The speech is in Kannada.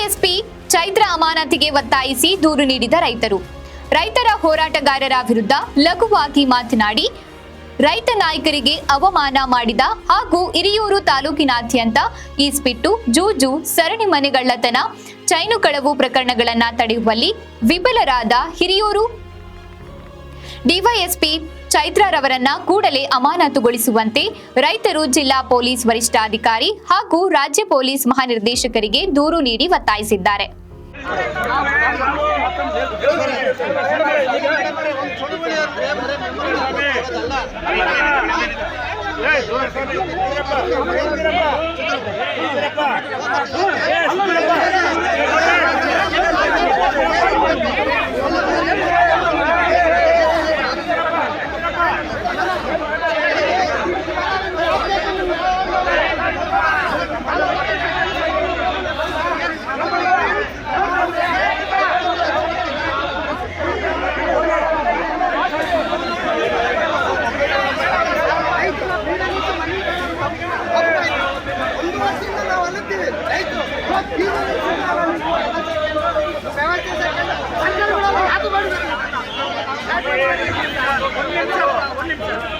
ಡಿವೈಎಸ್ಪಿ ಚೈತ್ರ ಅಮಾನತಿಗೆ ಒತ್ತಾಯಿಸಿ ದೂರು ನೀಡಿದ ರೈತರ ಹೋರಾಟಗಾರರ ವಿರುದ್ಧ ಲಘುವಾಗಿ ಮಾತನಾಡಿ ರೈತ ನಾಯಕರಿಗೆ ಅವಮಾನ ಮಾಡಿದ ಹಾಗೂ ಹಿರಿಯೂರು ತಾಲೂಕಿನಾದ್ಯಂತ ಈಸ್ಪಿಟ್ಟು, ಜೂಜು, ಸರಣಿ ಮನೆಗಳ್ಳತನ, ಚೈನು ಕಳವು ಪ್ರಕರಣಗಳನ್ನು ತಡೆಯುವಲ್ಲಿ ವಿಫಲರಾದ ಹಿರಿಯೂರು ಡಿವೈಎಸ್ಪಿ ಚೈತ್ರರವರನ್ನ ಕೂಡಲೇ ಅಮಾನತುಗೊಳಿಸುವಂತೆ ರೈತರು ಜಿಲ್ಲಾ ಪೊಲೀಸ್ ವರಿಷ್ಠಾಧಿಕಾರಿ ಹಾಗೂ ರಾಜ್ಯ ಪೊಲೀಸ್ ಮಹಾನಿರ್ದೇಶಕರಿಗೆ ದೂರು ನೀಡಿ ಒತ್ತಾಯಿಸಿದ್ದಾರೆ.